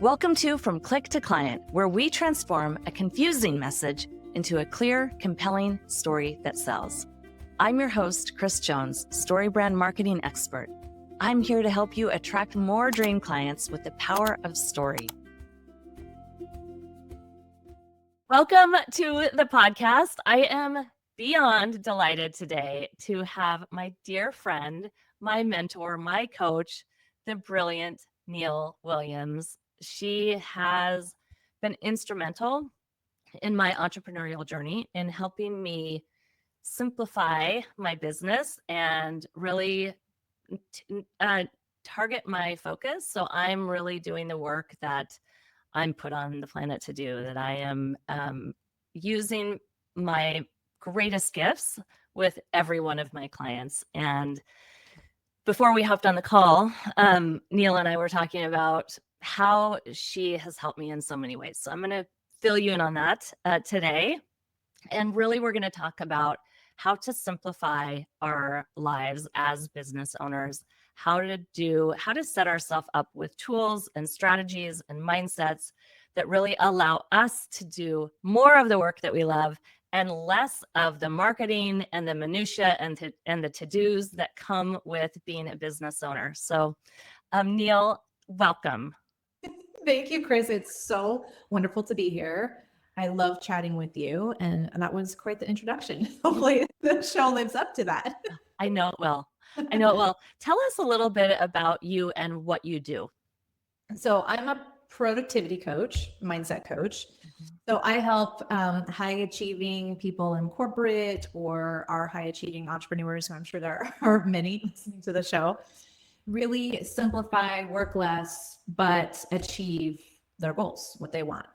Welcome to From Click to Client, where we transform a confusing message into a clear, compelling story that sells. I'm your host, Chris Jones, StoryBrand marketing expert. I'm here to help you attract more dream clients with the power of story. Welcome to the podcast. I am beyond delighted today to have my dear friend, my mentor, my coach, the brilliant Neill Williams. She has been instrumental in my entrepreneurial journey in helping me simplify my business and really target my focus. So I'm really doing the work that I'm put on the planet to do, that I am using my greatest gifts with every one of my clients. And before we hopped on the call, Neill and I were talking about how she has helped me in so many ways. So I'm going to fill you in on that today. And really, we're going to talk about how to simplify our lives as business owners, how to set ourselves up with tools and strategies and mindsets that really allow us to do more of the work that we love and less of the marketing and the minutia and the to-dos that come with being a business owner. So, Neill, welcome. Thank you, Chris. It's so wonderful to be here. I love chatting with you, and that was quite the introduction. Hopefully the show lives up to that. I know it will. Tell us a little bit about you and what you do. So I'm a productivity coach, mindset coach. So I help high achieving people in corporate or our high achieving entrepreneurs, who I'm sure there are many listening to the show, really simplify, work less, but achieve their goals, what they want.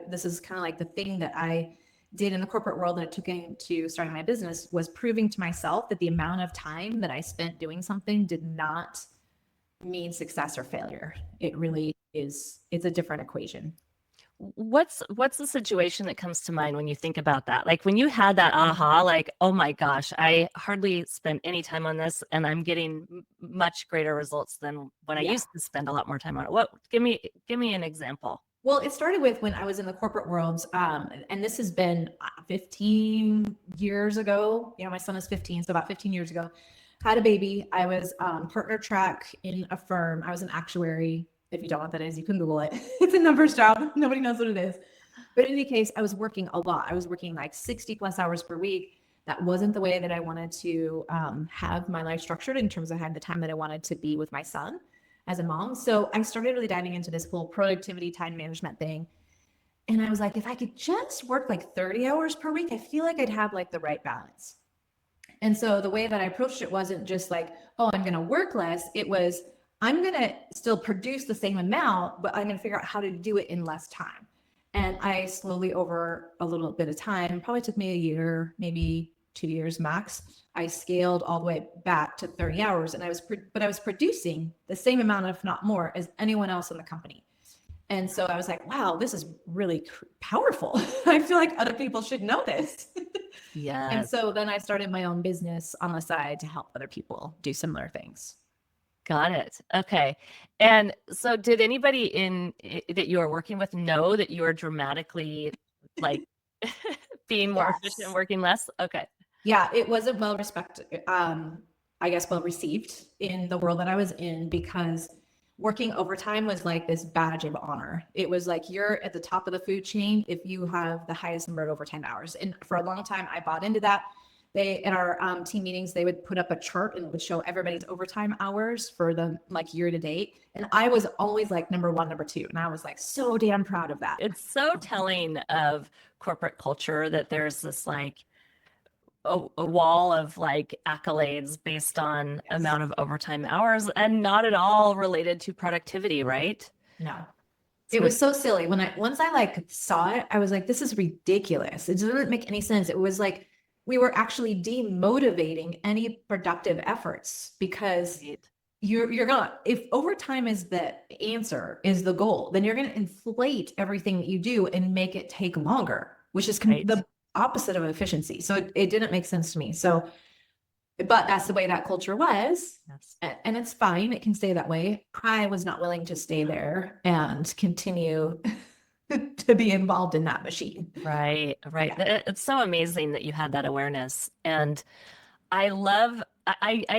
This is kind of like the thing that I did in the corporate world that it took into starting my business, was proving to myself that the amount of time that I spent doing something did not mean success or failure. It really is, it's a different equation. What's the situation that comes to mind when you think about that? Like when you had that aha, like, oh my gosh, I hardly spent any time on this and I'm getting much greater results than when I used to spend a lot more time on it. Give me an example. Well, it started with when I was in the corporate world, and this has been 15 years ago. My son is 15, so about 15 years ago, had a baby. I was partner track in a firm. I was an actuary. If you don't know what that is, you can Google it. It's a numbers job. Nobody knows what it is. But in any case, I was working a lot. I was working like 60 plus hours per week. That wasn't the way that I wanted to have my life structured in terms of having the time that I wanted to be with my son as a mom. So I started really diving into this whole productivity time management thing. And I was like, if I could just work like 30 hours per week, I feel like I'd have like the right balance. And so the way that I approached it wasn't just like, oh, I'm going to work less. It was, I'm going to still produce the same amount, but I'm going to figure out how to do it in less time. And I slowly, over a little bit of time, probably took me a year, maybe 2 years max, I scaled all the way back to 30 hours. And I was producing the same amount, if not more, as anyone else in the company. And so I was like, wow, this is really powerful. I feel like other people should know this. Yeah. And so then I started my own business on the side to help other people do similar things. Got it. Okay. And so did anybody that you are working with know that you are dramatically like being more efficient and working less? Okay. Yeah, it wasn't well respected, I guess well received in the world that I was in, because working overtime was like this badge of honor. It was like, you're at the top of the food chain if you have the highest number of overtime hours. And for a long time, I bought into that. In our team meetings, they would put up a chart and it would show everybody's overtime hours for the like year to date. And I was always like number one, number two. And I was like so damn proud of that. It's so telling of corporate culture that there's this like a wall of like accolades based on amount of overtime hours and not at all related to productivity, right? No. It was so silly. Once I like saw it, I was like, this is ridiculous. It doesn't make any sense. It was like, we were actually demotivating any productive efforts, because you're gonna, if overtime is the answer, is the goal, then you're gonna inflate everything that you do and make it take longer, which is the opposite of efficiency. So it didn't make sense to me. So but that's the way that culture was. Yes. And it's fine. It can stay that way. I was not willing to stay there and continue to be involved in that machine. Right, right. Yeah. It's so amazing that you had that awareness. And I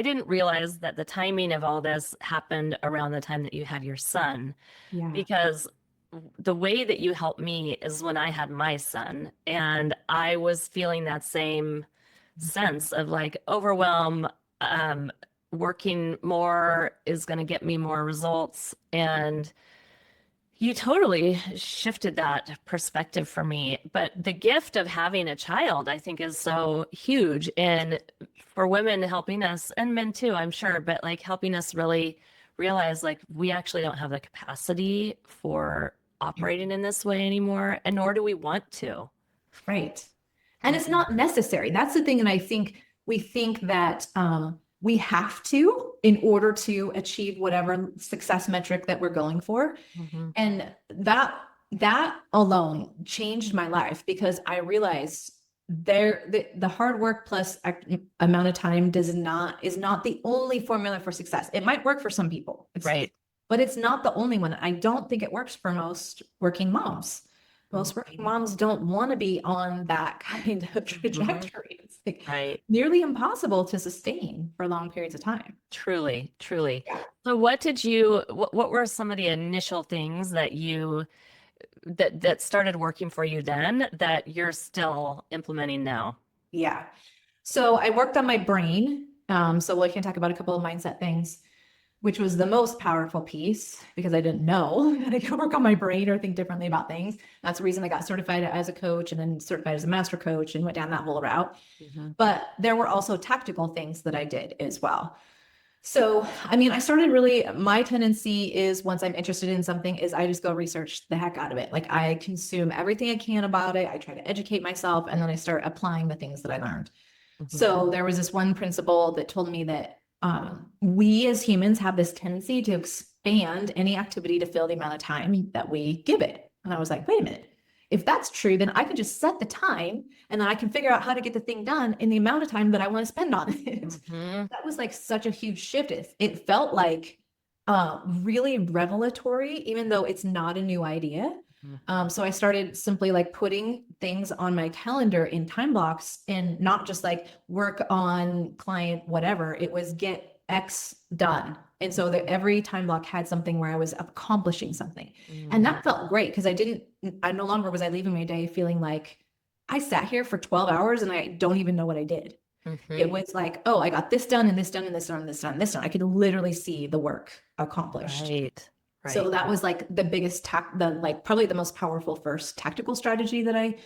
didn't realize that the timing of all this happened around the time that you had your son, Yeah. because the way that you helped me is when I had my son, and I was feeling that same sense of like overwhelm. Um, Working more is going to get me more results. And you totally shifted that perspective for me. But the gift of having a child, I think, is so huge. And for women, helping us, and men too, I'm sure, but like helping us really realize like we actually don't have the capacity for operating in this way anymore, and nor do we want to. Right. And it's not necessary. That's the thing. And I think we think that we have to in order to achieve whatever success metric that we're going for. Mhm. And that alone changed my life, because I realized the hard work plus amount of time is not the only formula for success. It might work for some people. Right. But it's not the only one. I don't think it works for most working moms. Most working moms don't want to be on that kind of trajectory. It's like Right. nearly impossible to sustain for long periods of time. Truly, truly. Yeah. So what were some of the initial things that that started working for you then that you're still implementing now? Yeah. So I worked on my brain. So we can talk about a couple of mindset things, which was the most powerful piece, because I didn't know that I could work on my brain or think differently about things. That's the reason I got certified as a coach and then certified as a master coach and went down that whole route. Mhm. But there were also tactical things that I did as well. So, I mean, I started really, my tendency is once I'm interested in something is I just go research the heck out of it. Like I consume everything I can about it. I try to educate myself, and then I start applying the things that I learned. Mhm. So there was this one principle that told me that we as humans have this tendency to expand any activity to fill the amount of time that we give it. And I was like, wait a minute. If that's true, then I can just set the time and then I can figure out how to get the thing done in the amount of time that I want to spend on it. Mhm. That was like such a huge shift. It felt like really revelatory, even though it's not a new idea. Mhm. So I started simply like putting things on my calendar in time blocks, and not just like work on client, whatever. It was get X done. And so that every time block had something where I was accomplishing something. And that felt great, because I no longer was I leaving my day feeling like I sat here for 12 hours and I don't even know what I did. Mhm. It was like, oh, I got this done and this done and this done and this done and this done. I could literally see the work accomplished. Right. So Right. that was like the biggest probably the most powerful first tactical strategy that I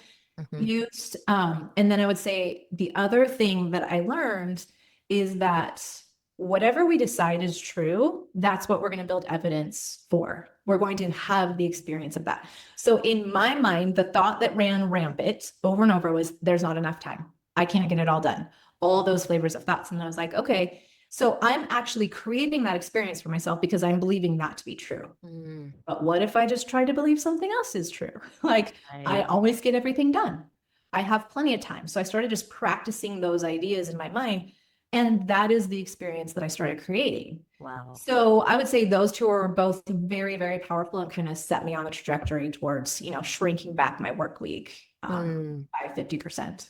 Mhm. used. And then I would say the other thing that I learned is that whatever we decide is true, that's what we're going to build evidence for. We're going to have the experience of that. So in my mind, the thought that ran rampant over and over was, there's not enough time. I can't get it all done. All those flavors of thoughts. And I was like, okay, so I'm actually creating that experience for myself because I'm believing that to be true. Mm. But what if I just try to believe something else is true? Like I Right. always get everything done. I have plenty of time. So I started just practicing those ideas in my mind. And that is the experience that I started creating. Wow. So I would say those two are both very, very powerful and kind of set me on the trajectory towards, shrinking back my work week by 50%.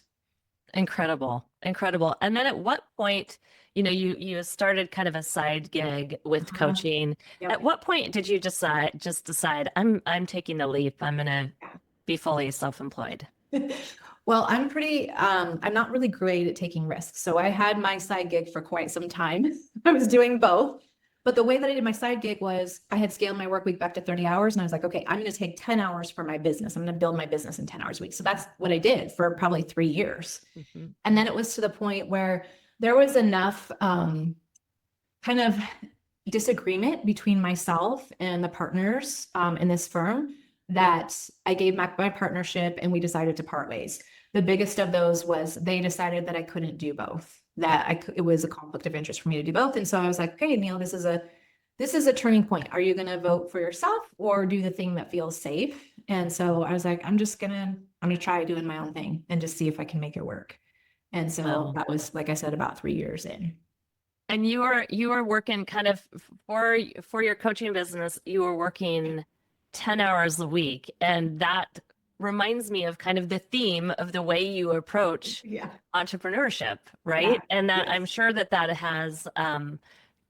Incredible. Incredible. And then at what point, you started kind of a side gig with Uh-huh. coaching. Yep. At what point did you decide I'm taking the leap. I'm gonna be fully self-employed? Well, I'm not really great at taking risks. So I had my side gig for quite some time. I was doing both. But the way that I did my side gig was I had scaled my work week back to 30 hours. And I was like, okay, I'm going to take 10 hours for my business. I'm going to build my business in 10 hours a week. So that's what I did for probably 3 years. Mhm. And then it was to the point where there was enough kind of disagreement between myself and the partners in this firm that I gave back my partnership and we decided to part ways. The biggest of those was they decided that I couldn't do both, it was a conflict of interest for me to do both. And so I was like, okay, Neill, this is a turning point. Are you going to vote for yourself or do the thing that feels safe? And so I was like, I'm going to try doing my own thing and just see if I can make it work. And so that was, like I said, about 3 years in. And you were working kind of for your coaching business, you were working 10 hours a week. And that reminds me of kind of the theme of the way you approach Yeah. entrepreneurship, right? Yeah. And that I'm Yes. sure that has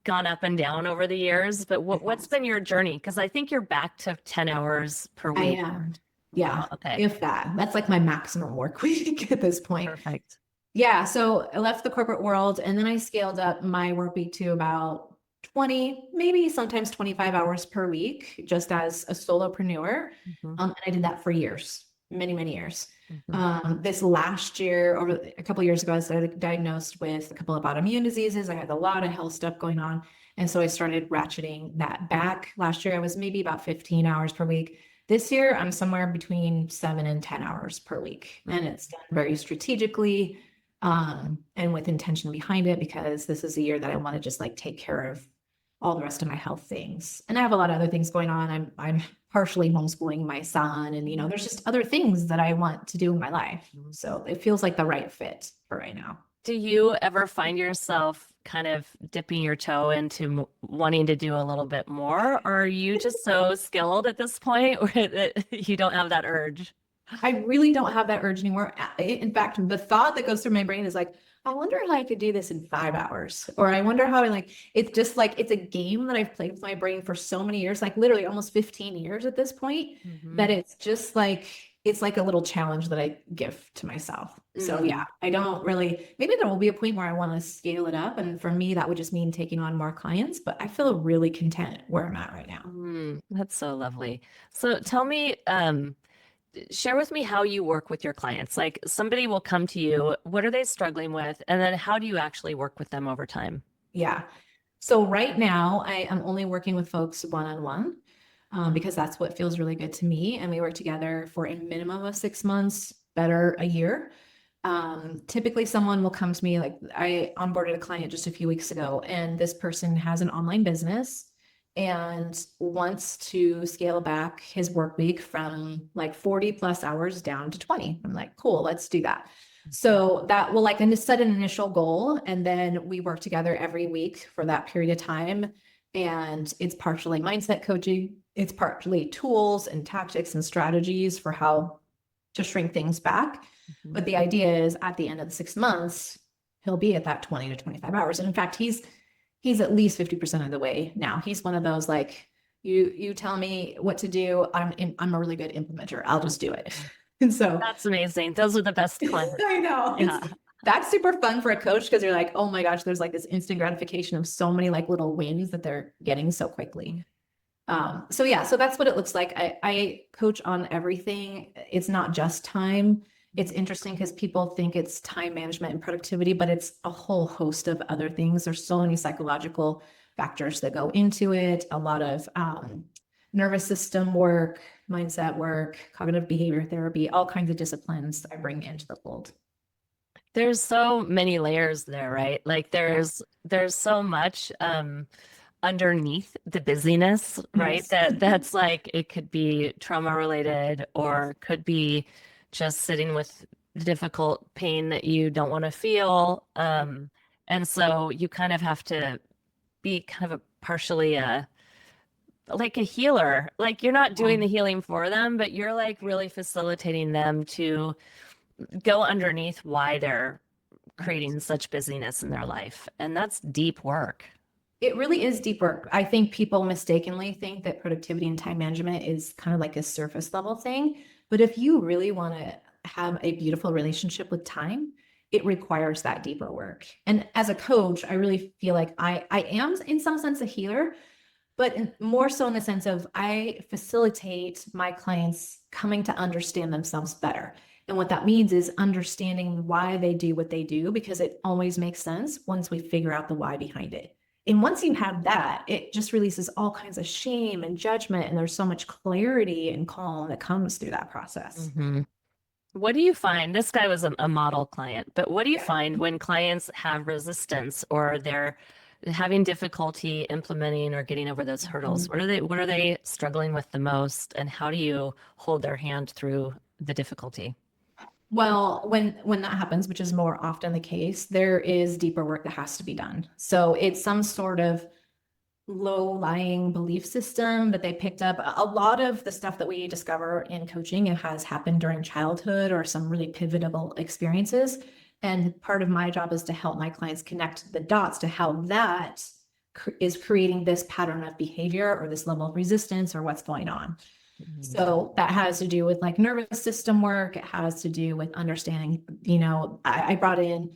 gone up and down over the years, but what's been your journey? Because I think you're back to 10 hours per I week. am. Yeah. Wow, okay. If that. That's like my maximum work week at this point. Perfect. Yeah. So I left the corporate world and then I scaled up my work week to about 20, maybe sometimes 25 hours per week, just as a solopreneur. Mhm, And I did that for years, many, many years. mhm. This last year, over a couple of years ago, I was diagnosed with a couple of autoimmune diseases. I had a lot of health stuff going on. And so I started ratcheting that back. Last year, I was maybe about 15 hours per week. This year, I'm somewhere between 7 and 10 hours per week. And it's done very strategically and with intention behind it, because this is a year that I want to just like take care of all the rest of my health things. And I have a lot of other things going on. I'm partially homeschooling my son, and there's just other things that I want to do in my life. So it feels like the right fit for right now. Do you ever find yourself kind of dipping your toe into wanting to do a little bit more, or are you just so skilled at this point that you don't have that urge? I really don't have that urge anymore. In fact, the thought that goes through my brain is like, I wonder how I could do this in 5 hours. Or I wonder how it's just like, it's a game that I've played with my brain for so many years, like literally almost 15 years at this point, that it's just like, it's like a little challenge that I give to myself. So yeah, I don't really, maybe there will be a point where I want to scale it up. And for me, that would just mean taking on more clients, but I feel really content where I'm at right now. That's so lovely. So tell me, share with me how you work with your clients. Like somebody will come to you, what are they struggling with? And then how do you actually work with them over time? Yeah. So right now I am only working with folks one-on-one because that's what feels really good to me. And we work together for a minimum of 6 months, better a year. Typically someone will come to me, like I onboarded a client just a few weeks ago, and this person has an online business and wants to scale back his work week from like 40 plus hours down to 20. I'm like, cool, let's do that. So that will like set an initial goal, and then we work together every week for that period of time. And it's partially mindset coaching, it's partially tools and tactics and strategies for how to shrink things back. But the idea is at the end of the 6 months, he'll be at that 20 to 25 hours. And in fact, he's at least 50% of the way now. He's one of those like, you tell me what to do, I'm a really good implementer. I'll just do it. And so That's amazing. Those are the best clients. I know. Yeah. That's super fun for a coach, because you're like, oh my gosh, there's like this instant gratification of so many like little wins that they're getting so quickly. So yeah, so that's what it looks like. I coach on everything. It's not just time. It's interesting because people think it's time management and productivity, but it's a whole host of other things. There's so many psychological factors that go into it. A lot of nervous system work, mindset work, cognitive behavior therapy, all kinds of disciplines I bring into the fold. There's so many layers there, right? Like there's so much underneath the busyness, right? Yes. That's like, it could be trauma related, or could be just sitting with difficult pain that you don't want to feel. And so you kind of have to be kind of partially like a healer. Like you're not doing the healing for them, but you're like really facilitating them to go underneath why they're creating such busyness in their life. And that's deep work. It really is deep work. I think people mistakenly think that productivity and time management is kind of like a surface level thing. But if you really want to have a beautiful relationship with time, it requires that deeper work. And as a coach, I really feel like I am in some sense a healer, but more so in the sense of I facilitate my clients coming to understand themselves better. And what that means is understanding why they do what they do, because it always makes sense once we figure out the why behind it. And once you have that, it just releases all kinds of shame and judgment. And there's so much clarity and calm that comes through that process. What do you find? This guy was a model client, but what do you find when clients have resistance, or they're having difficulty implementing or getting over those hurdles? What are they struggling with the most, and how do you hold their hand through the difficulty? Well, when that happens, which is more often the case, there is deeper work that has to be done. So it's some sort of low-lying belief system that they picked up. A lot of the stuff that we discover in coaching, it has happened during childhood or some really pivotal experiences. And part of my job is to help my clients connect the dots to how that is creating this pattern of behavior or this level of resistance or what's going on. So that has to do with like nervous system work. It has to do with understanding, I brought in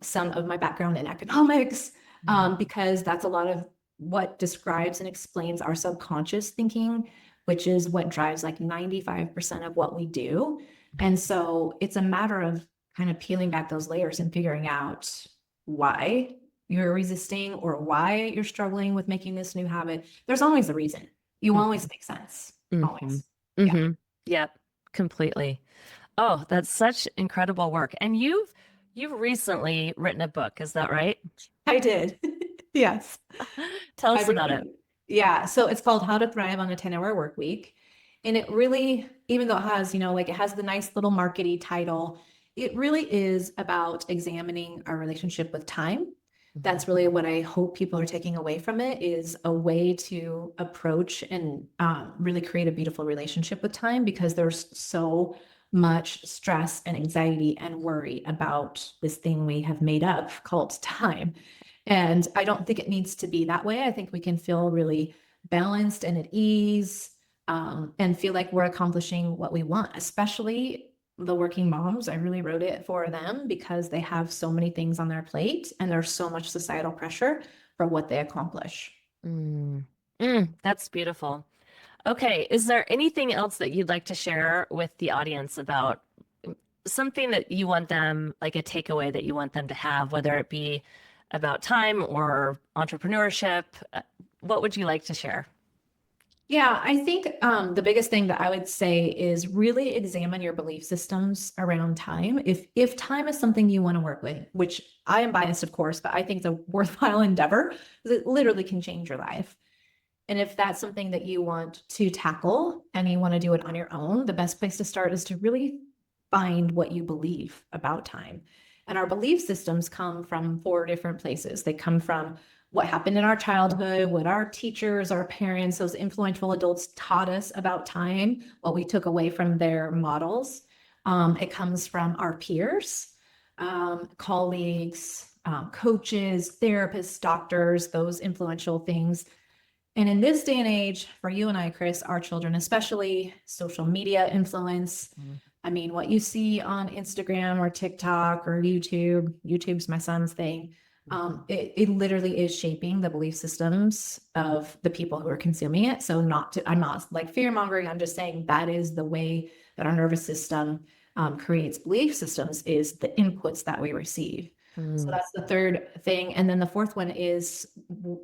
some of my background in economics because that's a lot of what describes and explains our subconscious thinking, which is what drives like 95% of what we do. And so it's a matter of kind of peeling back those layers and figuring out why you're resisting or why you're struggling with making this new habit. There's always a reason. You always make sense. Always. Yeah. Yep, completely. Oh, that's such incredible work. And you've recently written a book, is that right? I did. Yes. Tell us about it. Yeah. So it's called How to Thrive on a 10-Hour Work Week. And it really, even though it has, like it has the nice little markety title, it really is about examining our relationship with time. That's really what I hope people are taking away from it, is a way to approach and really create a beautiful relationship with time, because there's so much stress and anxiety and worry about this thing we have made up called time. And I don't think it needs to be that way. I think we can feel really balanced and at ease and feel like we're accomplishing what we want, especially the working moms. I really wrote it for them because they have so many things on their plate and there's so much societal pressure for what they accomplish. That's beautiful. Okay. Is there anything else that you'd like to share with the audience about something that you want them, like a takeaway that you want them to have, whether it be about time or entrepreneurship? What would you like to share? Yeah, I think the biggest thing that I would say is really examine your belief systems around time. If time is something you want to work with, which I am biased, of course, but I think it's a worthwhile endeavor, because it literally can change your life. And if that's something that you want to tackle and you want to do it on your own, the best place to start is to really find what you believe about time. And our belief systems come from 4 different places. They come from what happened in our childhood, what our teachers, our parents, those influential adults taught us about time, what we took away from their models. It comes from our peers, colleagues, coaches, therapists, doctors, those influential things. And in this day and age, for you and I, Chris, our children, especially social media influence, I mean, what you see on Instagram or TikTok or YouTube's my son's thing. It literally is shaping the belief systems of the people who are consuming it. So I'm not like fear mongering. I'm just saying that is the way that our nervous system creates belief systems, is the inputs that we receive. So that's the third thing. And then the fourth one is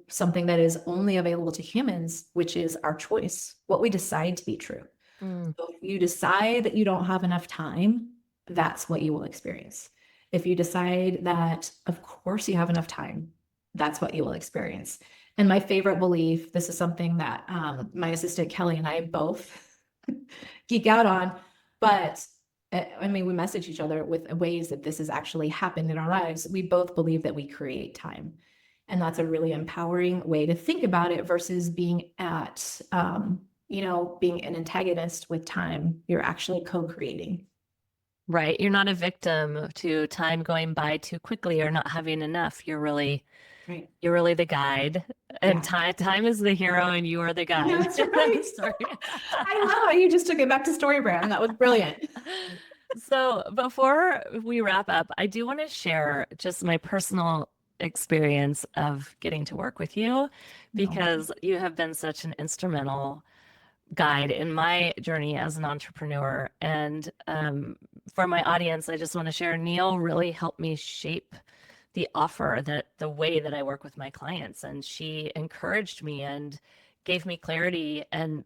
something that is only available to humans, which is our choice, what we decide to be true. So if you decide that you don't have enough time, that's what you will experience. If you decide that, of course, you have enough time, that's what you will experience. And my favorite belief, this is something that my assistant Kelly and I both geek out on, but I mean, we message each other with ways that this has actually happened in our lives. We both believe that we create time. And that's a really empowering way to think about it versus being at, being an antagonist with time. You're actually co-creating. Right. You're not a victim to time going by too quickly or not having enough. You're really the guide, and time is the hero and you are the guide. That's right. I love how you just took it back to StoryBrand. That was brilliant. So before we wrap up, I do want to share just my personal experience of getting to work with you, because you have been such an instrumental guide in my journey as an entrepreneur. And for my audience, I just want to share, Neill really helped me shape the offer, that the way that I work with my clients. And she encouraged me and gave me clarity. And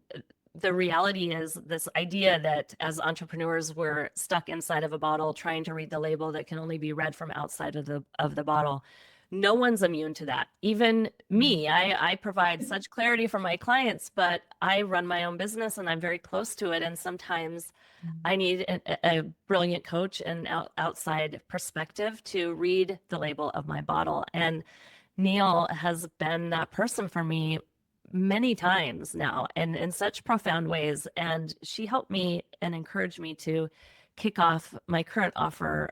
the reality is this idea that as entrepreneurs, we're stuck inside of a bottle trying to read the label that can only be read from outside of the bottle. no one's immune to that. Even me, I provide such clarity for my clients, but I run my own business and I'm very close to it. And sometimes I need a brilliant coach and outside perspective to read the label of my bottle. And Neill has been that person for me many times now and in such profound ways. And she helped me and encouraged me to kick off my current offer,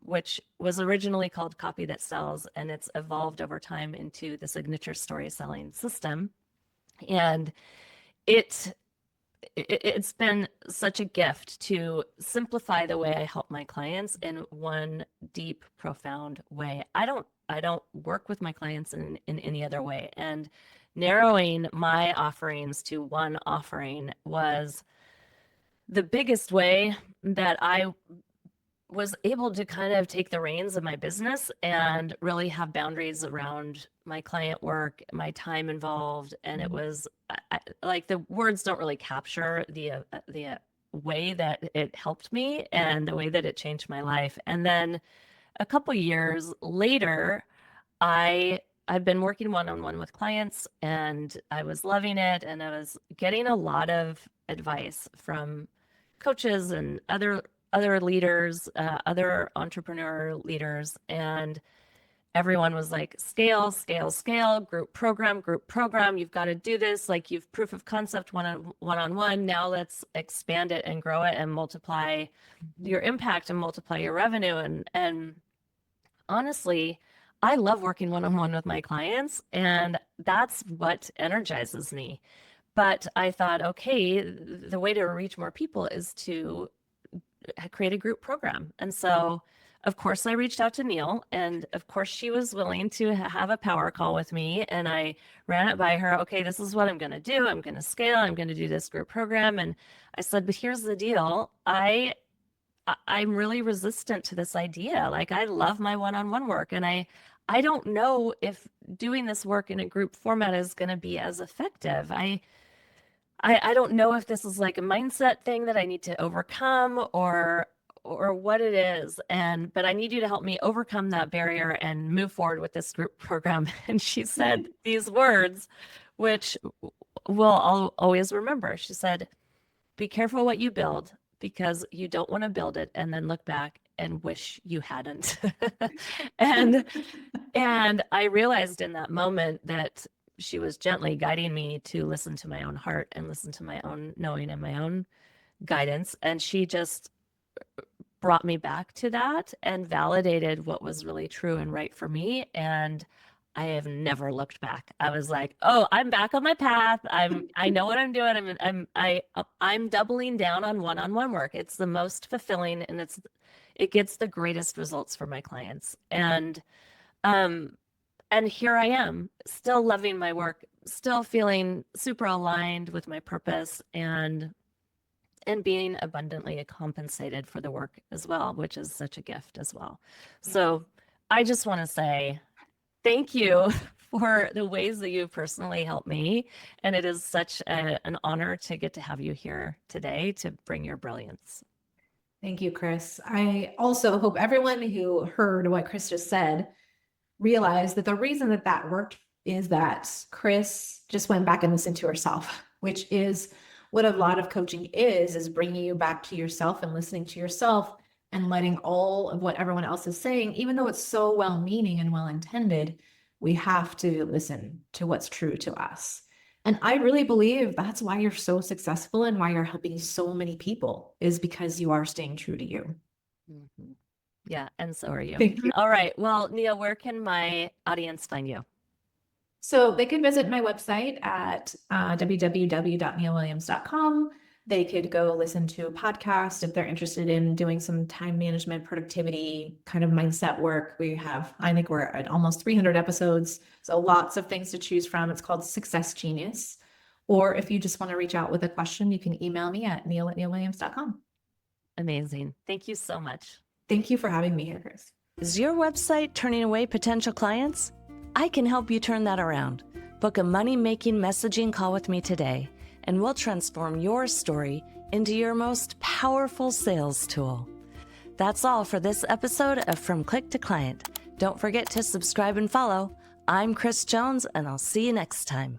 which was originally called Copy That Sells, and it's evolved over time into the signature story selling system. And it's been such a gift to simplify the way I help my clients in one deep, profound way. I don't work with my clients in any other way. And narrowing my offerings to one offering was the biggest way that I was able to kind of take the reins of my business and really have boundaries around my client work, my time involved. And it was like the words don't really capture the way that it helped me and the way that it changed my life. And then a couple years later, I've been working one-on-one with clients and I was loving it. And I was getting a lot of advice from coaches and other leaders, other entrepreneur leaders. And everyone was like, scale, scale, scale, group program. You've got to do this. Like you've proof of concept one-on-one. Now let's expand it and grow it and multiply your impact and multiply your revenue. And honestly, I love working one-on-one with my clients, and that's what energizes me. But I thought, okay, the way to reach more people is to create a group program. And so, of course, I reached out to Neill, and of course, she was willing to have a power call with me. And I ran it by her. Okay, this is what I'm going to do. I'm going to scale. I'm going to do this group program. And I said, but here's the deal. I'm really resistant to this idea. Like I love my one-on-one work, and I don't know if doing this work in a group format is going to be as effective. I don't know if this is like a mindset thing that I need to overcome or what it is. But I need you to help me overcome that barrier and move forward with this group program. And she said these words, which I'll always remember. She said, be careful what you build, because you don't want to build it and then look back and wish you hadn't. and I realized in that moment that she was gently guiding me to listen to my own heart and listen to my own knowing and my own guidance. And she just brought me back to that and validated what was really true and right for me. And I have never looked back. I was like, oh, I'm back on my path. I know what I'm doing. I'm doubling down on one-on-one work. It's the most fulfilling, and it gets the greatest results for my clients. And here I am, still loving my work, still feeling super aligned with my purpose, and being abundantly compensated for the work as well, which is such a gift as well. So I just want to say thank you for the ways that you personally helped me. And it is such an honor to get to have you here today to bring your brilliance. Thank you, Chris. I also hope everyone who heard what Chris just said realized that the reason that worked is that Chris just went back and listened to herself, which is what a lot of coaching is bringing you back to yourself and listening to yourself and letting all of what everyone else is saying, even though it's so well-meaning and well-intended, we have to listen to what's true to us. And I really believe that's why you're so successful and why you're helping so many people, is because you are staying true to you. Mm-hmm. Yeah, and so are you. Thank you. All right. Well, Neill, where can my audience find you? So they could visit my website at www.neillwilliams.com. They could go listen to a podcast if they're interested in doing some time management, productivity, kind of mindset work. I think we're at almost 300 episodes. So lots of things to choose from. It's called Success Genius. Or if you just want to reach out with a question, you can email me at neil@neillwilliams.com. Amazing. Thank you so much. Thank you for having me here, Chris. Is your website turning away potential clients? I can help you turn that around. Book a money-making messaging call with me today, and we'll transform your story into your most powerful sales tool. That's all for this episode of From Click to Client. Don't forget to subscribe and follow. I'm Chris Jones, and I'll see you next time.